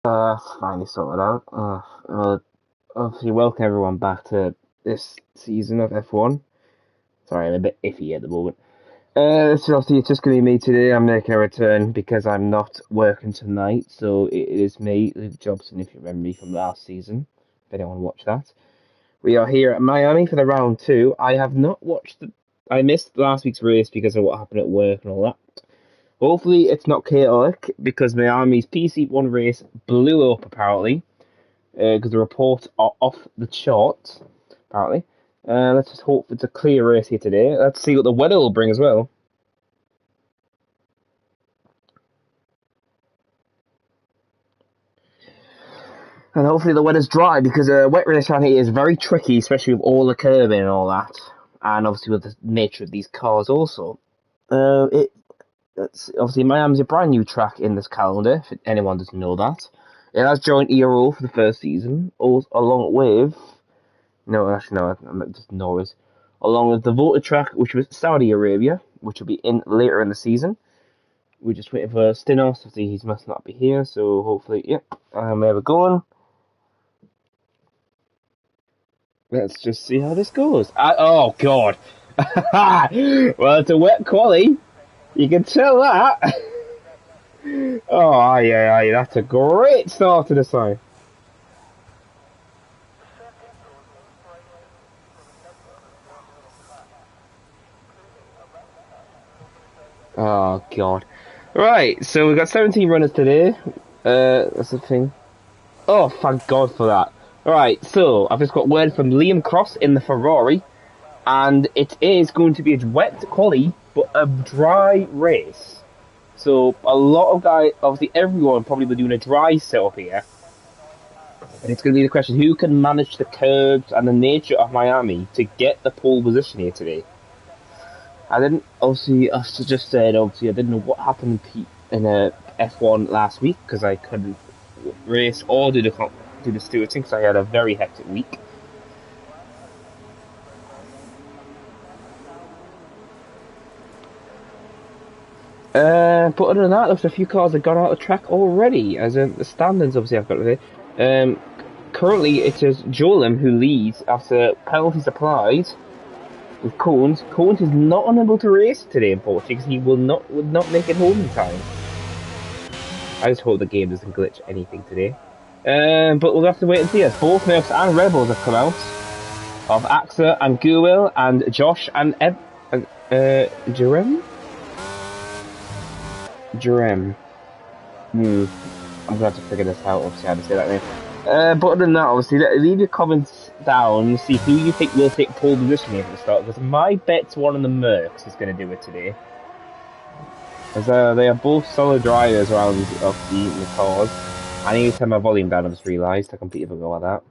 Finally sorted out. Well, obviously, welcome everyone back to this season of F1. Sorry, I'm a bit iffy at the moment. So obviously, it's just going to be me today. I'm making a return because I'm not working tonight. So it is me, Luke Jobson, if you remember me from last season. If anyone watched that. We are here at Miami for the round two. I have not watched I missed last week's race because of what happened at work and all that. Hopefully, it's not chaotic because Miami's PC1 race blew up apparently. Because the reports are off the charts, apparently. Let's just hope it's a clear race here today. Let's see what the weather will bring as well. And hopefully the weather's dry, because a wet race around here is very tricky, especially with all the curbing and all that. And obviously with the nature of these cars also. It's obviously Miami's a brand new track in this calendar, if anyone doesn't know that. It has joined Ero for the first season, along with... No, actually, no, I'm just Norris. Along with the voted track, which was Saudi Arabia, which will be in later in the season. We're just waiting for Stinos. Obviously, he must not be here, so hopefully, yep, there we're going. Let's just see how this goes. Oh, God. Well, it's a wet quali. You can tell that. Oh, yeah, that's a great start to the side. Oh, God. Right, so we've got 17 runners today. That's the thing. Oh, thank God for that. Right, so I've just got word from Liam Cross in the Ferrari, and it is going to be a wet quali, but a dry race. So a lot of guys, obviously everyone probably will be doing a dry setup here. And it's going to be the question, who can manage the curbs and the nature of Miami to get the pole position here today? I didn't, obviously, I just said, obviously, I didn't know what happened in a F1 last week, because I couldn't race or do the stewarding, because I had a very hectic week. But other than that, there's a few cars that got out of the track already, as in the standings, obviously, I've got to say. Currently, it is Jolim who leads after penalties applied with Cones. Cones is not unable to race today, unfortunately, because he would not make it home in time. I just hope the game doesn't glitch anything today. But we'll have to wait and see. As both Mercs and Rebels have come out of AXA and Guil and Josh and Jerem. I'm gonna have to figure this out. Obviously, how to say that name. But other than that, obviously, leave your comments down and see who you think will take pole position here at the start. Because my bet's one of the Mercs is going to do it today. As they are both solid drivers around the cars. I need to turn my volume down. I just realised I completely forgot about that.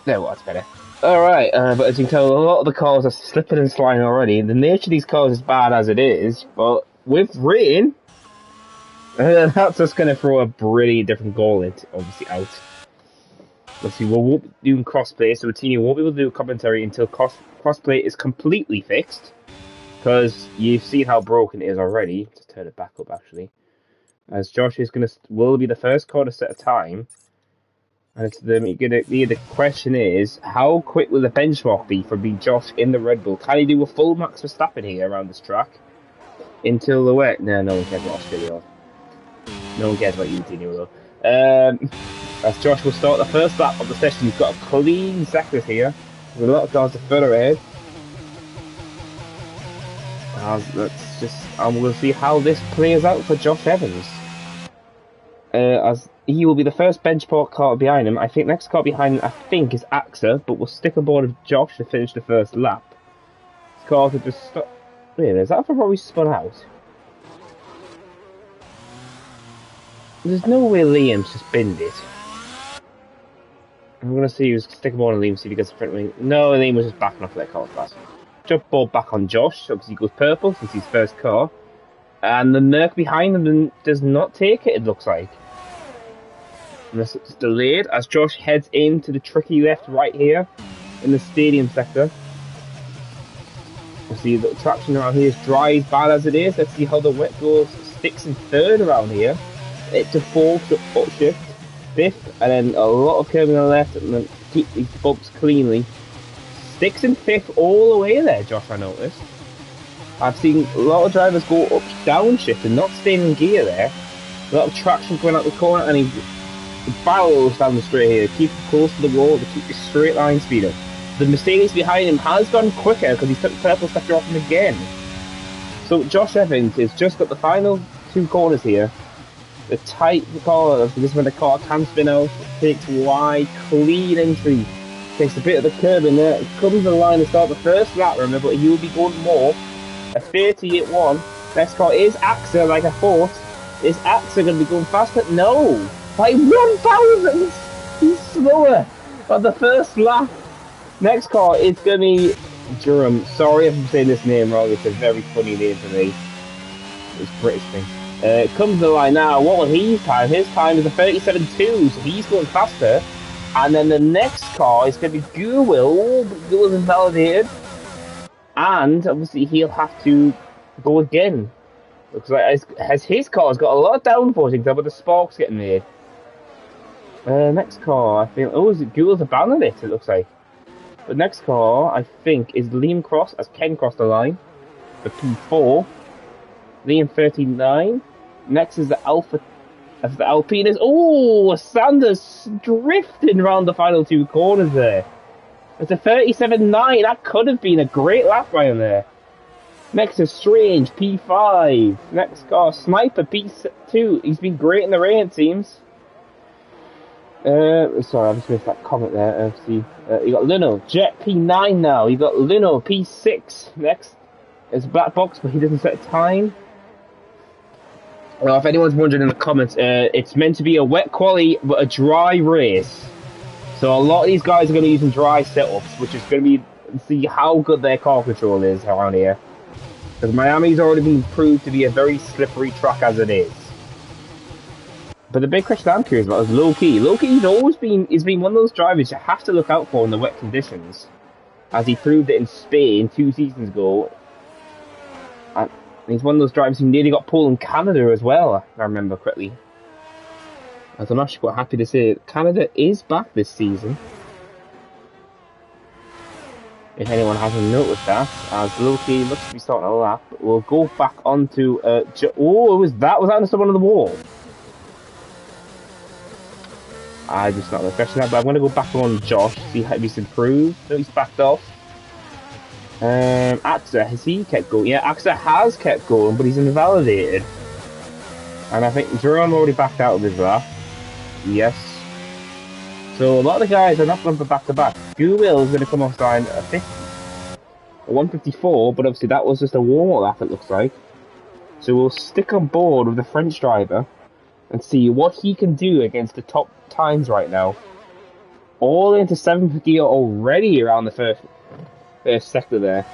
There, well, that's better. Alright, but as you can tell, a lot of the cars are slipping and sliding already. The nature of these cars is bad as it is, but with rain, that's just going to throw a pretty different goal obviously out. Let's see, we won't be doing crossplay, so Tini won't be able to do a commentary until crossplay is completely fixed. Because you've seen how broken it is already. Just turn it back up, actually. As Josh is will be the first car to set a time. And the question is, how quick will the benchmark be for Josh in the Red Bull? Can he do a full Max Verstappen here around this track? Until the wet? No one cares about Australia. No one cares about you, Tino. As Josh will start the first lap of the session, he's got a clean sector here. With a lot of cars to further ahead. I'm going to see how this plays out for Josh Evans. As he will be the first benchmark car behind him. I think next car behind him, is AXA, but we'll stick aboard of Josh to finish the first lap. This car could just stop. Really, is that for Ferrari spun out? There's no way Liam's just binned it. I'm gonna see who's stick aboard on Liam, see if he gets the front wing. No, Liam was just backing off that car class. Jump ball back on Josh, so because he goes purple since he's first car. And the Merc behind him does not take it, it looks like. Unless it's delayed, as Josh heads into the tricky left right here in the stadium sector. See, the traction around here is dry as bad as it is. Let's see how the wet goes. Sticks in third around here. It to fourth, to upshift, fifth, and then a lot of curving on the left, and then keep these bumps cleanly. Sticks in fifth all the way there, Josh, I noticed. I've seen a lot of drivers go up downshift and not staying in gear there. A lot of traction going out the corner, and he barrels down the straight here. Keep close to the wall to keep the straight line speed up. The Mercedes behind him has gone quicker because he's took the purple sector off him again. So Josh Evans has just got the final two corners here. The tight corner, this is when the car can spin out, takes wide, clean entry, takes a bit of the curb in there, comes to the line to start the first lap, remember, but he will be going more. A 38.1. Next car is AXA, like I thought. Is AXA going to be going faster? No! By 1,000! He's slower on the first lap. Next car is going to be Durham. Sorry if I'm saying this name wrong, it's a very funny name for me. It's a British thing. It comes to the line now. What will his time? His time is a 37.2, so he's going faster. And then the next car is going to be Gurwill. Gurwill's invalidated. And obviously he'll have to go again. Looks like his car's got a lot of downforce but the sparks getting made. Next car, I think. Oh, is it Gurwill's abandoned it looks like. The next car, I think, is Liam Cross, as Ken crossed the line. The P4. Liam 39. Next is the Alpha. As the Alpine is. Oh, Sanders drifting around the final two corners there. It's a 37.9. That could have been a great lap by him there. Next is Strange, P5. Next car, Sniper, P2. He's been great in the rain, it seems. Sorry, I just missed that comment there. See, you got Lino, Jet P9 now. You got Lino P6. Next is Black Box, but he doesn't set a time. Well, if anyone's wondering in the comments, it's meant to be a wet quali but a dry race. So a lot of these guys are going to be using dry setups, which is going to be see how good their car control is around here. Because Miami's already been proved to be a very slippery track as it is. But the big question I'm curious about is Loki. Loki's always been one of those drivers you have to look out for in the wet conditions, as he proved it in Spain 2 seasons ago. And he's one of those drivers who nearly got pole in Canada as well, if I remember correctly. As I'm actually quite happy to say Canada is back this season. If anyone hasn't noticed that, as Loki looks to be starting a lap, we'll go back onto oh, was that on someone on the wall? I just not the question that, but I'm going to go back on Josh, see how he's improved. No, he's backed off. AXA, has he kept going? Yeah, AXA has kept going, but he's invalidated. And I think Jerome already backed out of his lap. Yes. So a lot of the guys are not going for back-to-back. Gurwill is going to come off line a 154, but obviously that was just a warm-up lap, it looks like. So we'll stick on board with the French driver and see what he can do against the top times right now. All into 750 already around the first sector there.